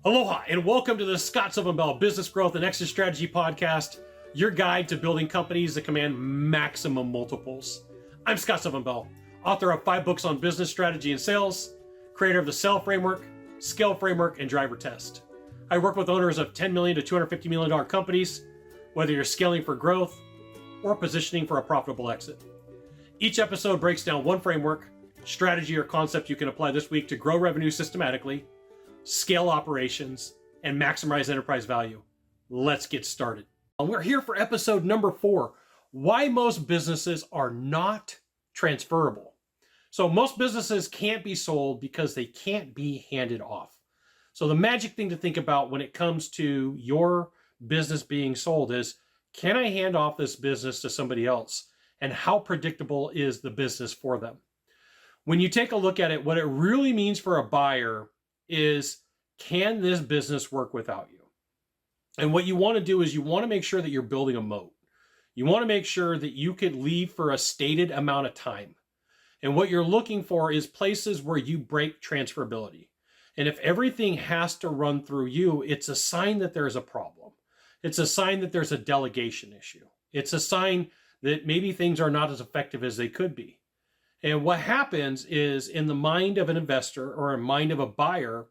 Aloha and welcome to the Sylvan Bell Business Growth and Exit Strategy Podcast, your guide to building companies that command maximum multiples. I'm Sylvan Bell, author of 5 books on business strategy and sales, creator of the Sell Framework, Scale Framework, and Driver Test. I work with owners of $10 million to $250 million companies, whether you're scaling for growth or positioning for a profitable exit. Each episode breaks down one framework, strategy, or concept you can apply this week to grow revenue systematically, scale operations, and maximize enterprise value. Let's get started. We're here for episode number 4, why most businesses are not transferable. So most businesses can't be sold because they can't be handed off. So the magic thing to think about when it comes to your business being sold is, can I hand off this business to somebody else? And how predictable is the business for them? When you take a look at it, what it really means for a buyer is, can this business work without you? And what you want to do is you want to make sure that you're building a moat. You want to make sure that you could leave for a stated amount of time. And what you're looking for is places where you break transferability. And if everything has to run through you, it's a sign that there's a problem. It's a sign that there's a delegation issue. It's a sign that maybe things are not as effective as they could be. And what happens is, in the mind of an investor or a mind of a buyer,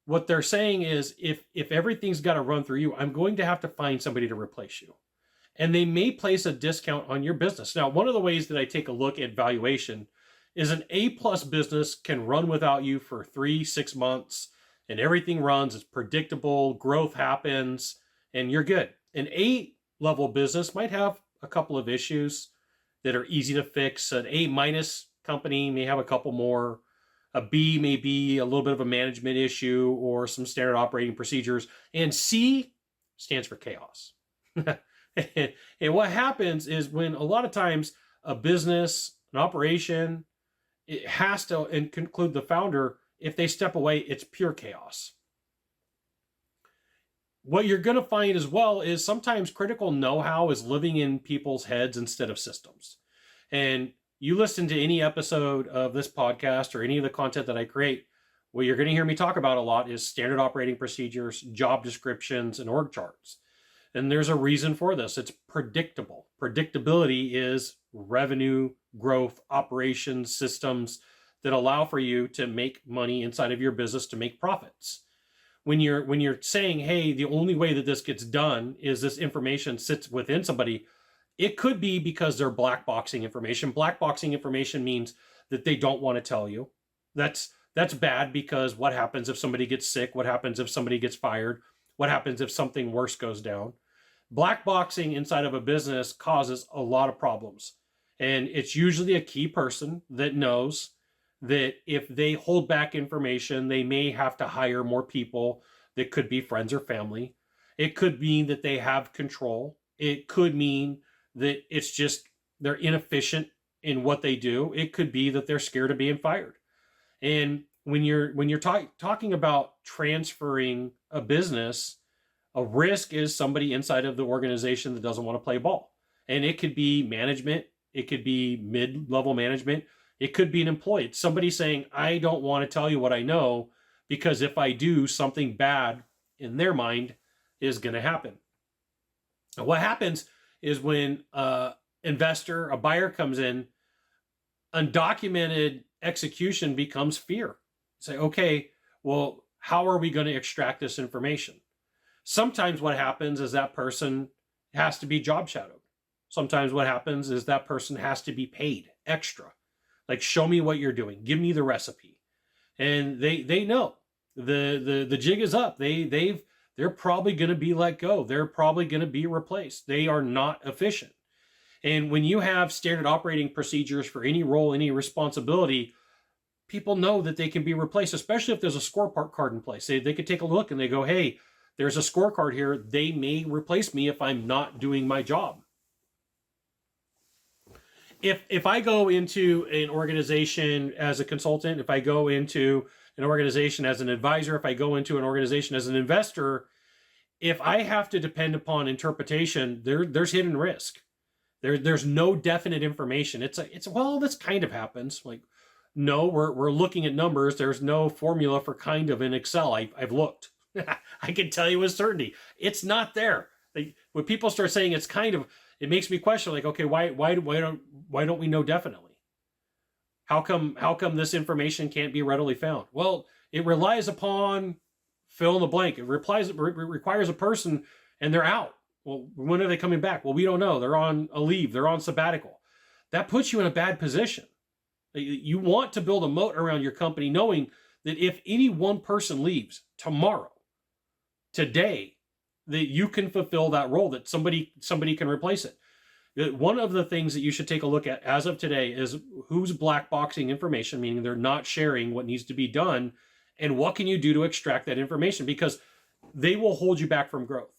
what they're saying is, if everything's got to run through you, I'm going to have to find somebody to replace you. And they may place a discount on your business. Now, one of the ways that I take a look at valuation is an A-plus business can run without you for 3-6 months, and everything runs, it's predictable, growth happens, and you're good. An A-level business might have a couple of issues that are easy to fix. An A- company may have a couple more. A B may be a little bit of a management issue or some standard operating procedures. And C stands for chaos. And what happens is, when a lot of times a business, an operation, it has to include the founder. If they step away, it's pure chaos. What you're going to find as well is sometimes critical know-how is living in people's heads instead of systems. And you listen to any episode of this podcast or any of the content that I create, what you're going to hear me talk about a lot is standard operating procedures, job descriptions, and org charts. And there's a reason for this. It's predictable. Predictability is revenue, growth, operations, systems that allow for you to make money inside of your business, to make profits. When you're saying, hey, the only way that this gets done is this information sits within somebody, it could be because they're black boxing information. Black boxing information means that they don't want to tell you. That's bad, because what happens if somebody gets sick? What happens if somebody gets fired? What happens if something worse goes down? Black boxing inside of a business causes a lot of problems. And it's usually a key person that knows that if they hold back information, they may have to hire more people that could be friends or family. It could mean that they have control. It could mean that it's just they're inefficient in what they do. It could be that they're scared of being fired. And when you're talking about transferring a business, a risk is somebody inside of the organization that doesn't want to play ball. And it could be management. It could be mid-level management. It could be an employee. It's somebody saying, I don't want to tell you what I know, because if I do, something bad in their mind is going to happen. And what happens is, when an investor, a buyer comes in, undocumented execution becomes fear. Say, okay, well, how are we going to extract this information? Sometimes what happens is that person has to be job shadowed. Sometimes what happens is that person has to be paid extra. Like, show me what you're doing. Give me the recipe. And they know the jig is up. They're probably going to be let go. They're probably going to be replaced. They are not efficient. And when you have standard operating procedures for any role, any responsibility, people know that they can be replaced, especially if there's a scorecard card in place. They could take a look and they go, hey, there's a scorecard here. They may replace me if I'm not doing my job. If I go into an organization as a consultant, if I go into an organization as an advisor, if I go into an organization as an investor, if I have to depend upon interpretation, there's hidden risk. There's no definite information. It's well, this kind of happens. Like, no, we're looking at numbers. There's no formula for kind of in Excel. I've looked. I can tell you with certainty, it's not there. Like, when people start saying it's kind of, it makes me question, like, okay, why don't we know definitely? How come this information can't be readily found? Well, it relies upon fill in the blank. It requires a person, and they're out. Well, when are they coming back? Well, we don't know. They're on a leave. They're on sabbatical. That puts you in a bad position. You want to build a moat around your company, knowing that if any one person leaves tomorrow, today, that you can fulfill that role, that somebody can replace it. One of the things that you should take a look at as of today is who's black boxing information, meaning they're not sharing what needs to be done, and what can you do to extract that information, because they will hold you back from growth.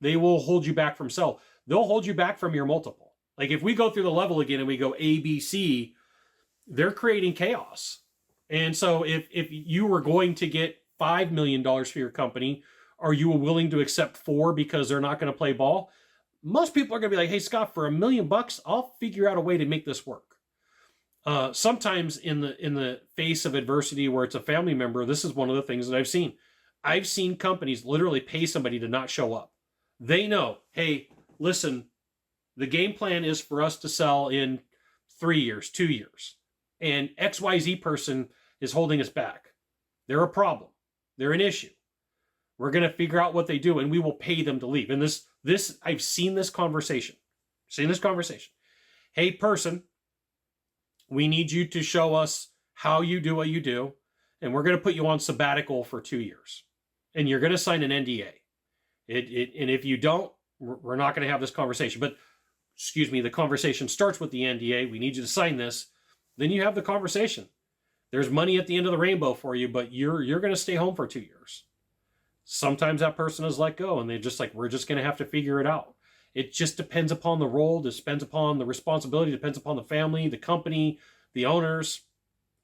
They will hold you back from sell. They'll hold you back from your multiple. Like, if we go through the level again and we go A, B, C, they're creating chaos. And so if you were going to get $5 million for your company, are you willing to accept 4 because they're not going to play ball? Most people are going to be like, hey, Scott, for $1 million, I'll figure out a way to make this work. Sometimes in the face of adversity where it's a family member, this is one of the things that I've seen. I've seen companies literally pay somebody to not show up. They know, hey, listen, the game plan is for us to sell in 3 years, 2 years. And XYZ person is holding us back. They're a problem. They're an issue. We're going to figure out what they do, and we will pay them to leave. And this I've seen this conversation. Hey, person, we need you to show us how you do what you do, and we're going to put you on sabbatical for 2 years. And you're going to sign an NDA. And if you don't, we're not going to have this conversation. But, excuse me, the conversation starts with the NDA. We need you to sign this. Then you have the conversation. There's money at the end of the rainbow for you, but you're going to stay home for 2 years. Sometimes that person is let go, and they're just like, we're just going to have to figure it out. It just depends upon the role, depends upon the responsibility, depends upon the family, the company, the owners.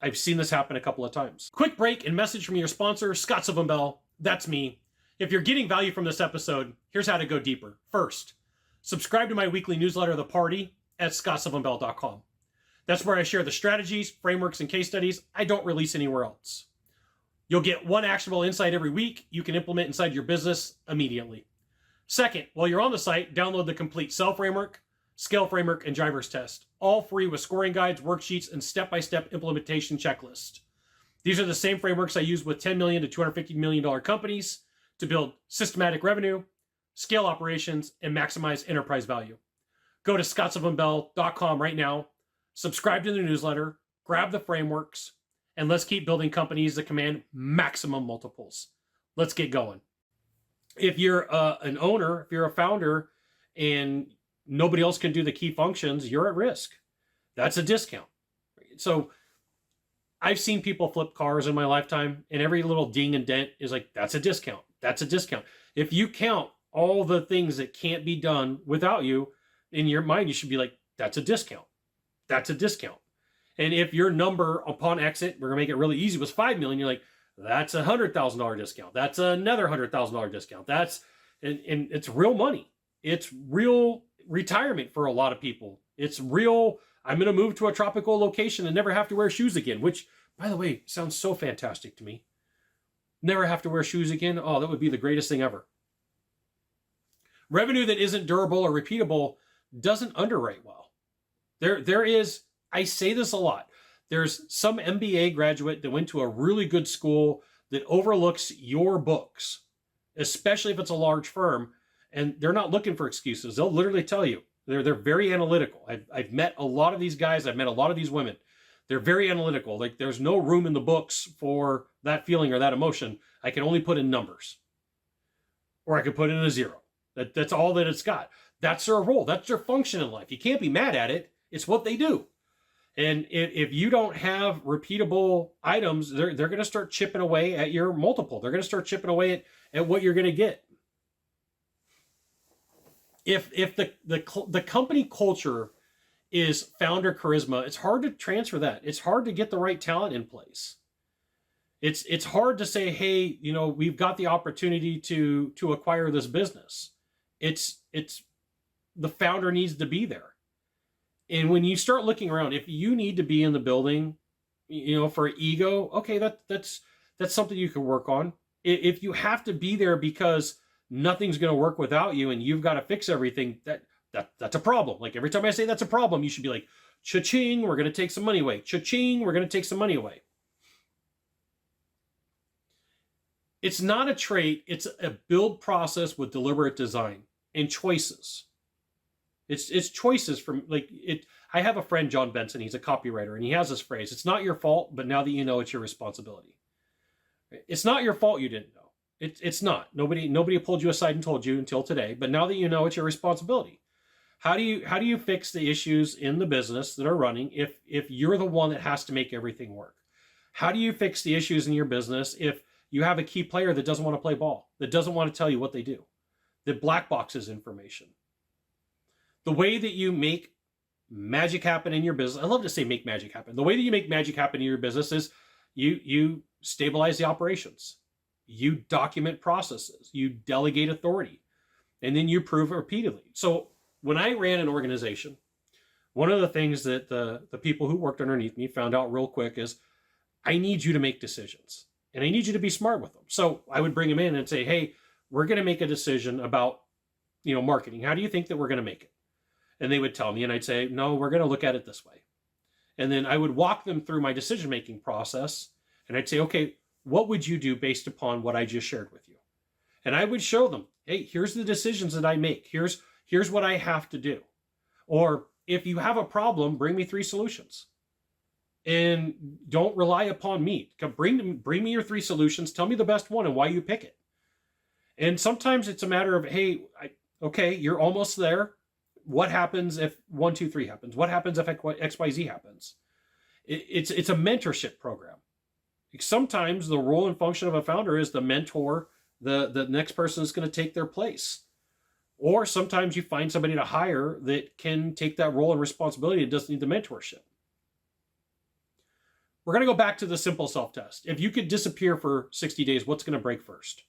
I've seen this happen a couple of times. Quick break and message from your sponsor, Scott Sylvan Bell. That's me. If you're getting value from this episode, here's how to go deeper. First, subscribe to my weekly newsletter, The Party, at scottsylvanbell.com. That's where I share the strategies, frameworks, and case studies I don't release anywhere else. You'll get one actionable insight every week you can implement inside your business immediately. Second, while you're on the site, download the complete Sell Framework, Scale Framework, and Drivers Test, all free with scoring guides, worksheets, and step-by-step implementation checklist. These are the same frameworks I use with $10 million to $250 million companies to build systematic revenue, scale operations, and maximize enterprise value. Go to scottsylvanbell.com right now, subscribe to the newsletter, grab the frameworks, and let's keep building companies that command maximum multiples. Let's get going. If you're an owner, if you're a founder, and nobody else can do the key functions, you're at risk. That's a discount. So I've seen people flip cars in my lifetime, and every little ding and dent is like, that's a discount. That's a discount. If you count all the things that can't be done without you, in your mind, you should be like, that's a discount. That's a discount. And if your number upon exit, we're gonna make it really easy, was 5 million, you're like, that's $100,000 discount. That's another $100,000 discount. That's, and it's real money. It's real retirement for a lot of people. It's real, I'm going to move to a tropical location and never have to wear shoes again, which, by the way, sounds so fantastic to me. Never have to wear shoes again. Oh, that would be the greatest thing ever. Revenue that isn't durable or repeatable doesn't underwrite well. There is, I say this a lot, there's some MBA graduate that went to a really good school that overlooks your books, especially if it's a large firm, and they're not looking for excuses. They'll literally tell you. They're very analytical. I've met a lot of these guys. I've met a lot of these women. They're very analytical. Like, there's no room in the books for that feeling or that emotion. I can only put in numbers. Or I could put in a 0. That's all that it's got. That's their role. That's their function in life. You can't be mad at it. It's what they do. And if you don't have repeatable items, they're going to start chipping away at your multiple. They're going to start chipping away at what you're going to get. If the company culture is founder charisma, it's hard to transfer that. It's hard to get the right talent in place. It's hard to say, hey, we've got the opportunity to acquire this business. It's the founder needs to be there. And when you start looking around, if you need to be in the building, for ego, okay, that's something you can work on. If you have to be there because nothing's going to work without you and you've got to fix everything, that's a problem. Like every time I say that's a problem, you should be like, cha-ching, we're going to take some money away. Cha-ching, we're going to take some money away. It's not a trait, it's a build process with deliberate design and choices. It's choices from like it. I have a friend, John Benson, he's a copywriter, and he has this phrase, it's not your fault, but now that you know, it's your responsibility. It's not your fault you didn't know. It's not. Nobody pulled you aside and told you until today, but now that you know, it's your responsibility. How do you fix the issues in the business that are running if you're the one that has to make everything work? How do you fix the issues in your business if you have a key player that doesn't want to play ball, that doesn't want to tell you what they do, that black boxes information? The way that you make magic happen in your business, I love to say make magic happen. The way that you make magic happen in your business is you stabilize the operations, you document processes, you delegate authority, and then you prove it repeatedly. So when I ran an organization, one of the things that the people who worked underneath me found out real quick is I need you to make decisions and I need you to be smart with them. So I would bring them in and say, hey, we're going to make a decision about, marketing. How do you think that we're going to make it? And they would tell me, and I'd say, no, we're going to look at it this way. And then I would walk them through my decision-making process. And I'd say, okay, what would you do based upon what I just shared with you? And I would show them, hey, here's the decisions that I make. Here's what I have to do. Or if you have a problem, bring me 3 solutions. And don't rely upon me. Bring me your 3 solutions. Tell me the best one and why you pick it. And sometimes it's a matter of, hey, okay, you're almost there. What happens if 1, 2, 3 happens? What happens if X, Y, Z happens? It's a mentorship program. Sometimes the role and function of a founder is the mentor. The next person is going to take their place. Or sometimes you find somebody to hire that can take that role and responsibility and doesn't need the mentorship. We're going to go back to the simple self-test. If you could disappear for 60 days, what's going to break first?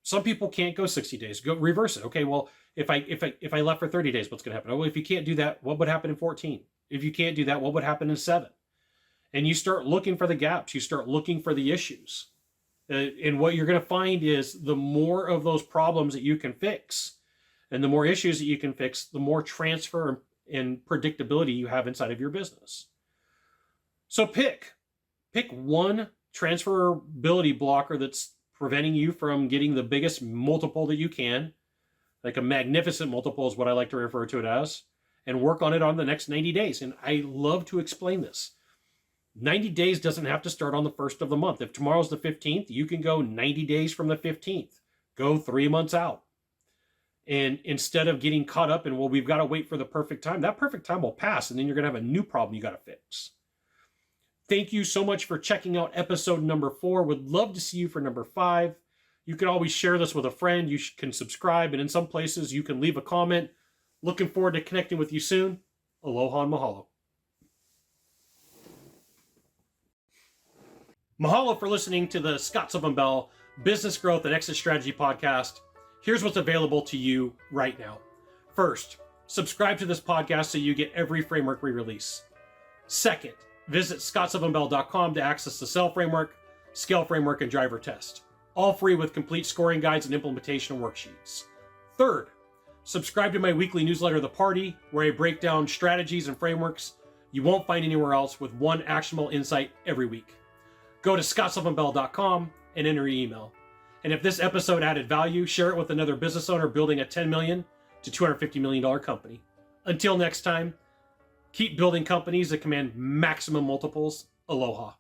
Some people can't go 60 days. Go reverse it. Okay, well, if I left for 30 days, what's going to happen? Well, if you can't do that, what would happen in 14? If you can't do that, what would happen in 7? And you start looking for the gaps. You start looking for the issues. And what you're going to find is the more of those problems that you can fix and the more issues that you can fix, the more transfer and predictability you have inside of your business. So pick one transferability blocker that's preventing you from getting the biggest multiple that you can. Like a magnificent multiple is what I like to refer to it as, and work on it on the next 90 days. And I love to explain this. 90 days doesn't have to start on the 1st of the month. If tomorrow's the 15th, you can go 90 days from the 15th. Go 3 months out. And instead of getting caught up in, well, we've got to wait for the perfect time, that perfect time will pass, and then you're going to have a new problem you got to fix. Thank you so much for checking out episode number 4. Would love to see you for number 5. You can always share this with a friend. You can subscribe, and in some places you can leave a comment. Looking forward to connecting with you soon. Aloha and mahalo. Mahalo for listening to the Sylvan Bell Business Growth and Exit Strategy podcast. Here's what's available to you right now. First, subscribe to this podcast so you get every framework we release. Second, visit scottsylvanbell.com to access the Sell Framework, Scale Framework, and Driver Test. All free with complete scoring guides and implementation worksheets. Third, subscribe to my weekly newsletter, The Party, where I break down strategies and frameworks you won't find anywhere else with one actionable insight every week. Go to scottsylvanbell.com and enter your email. And if this episode added value, share it with another business owner building a $10 million to $250 million company. Until next time, keep building companies that command maximum multiples. Aloha.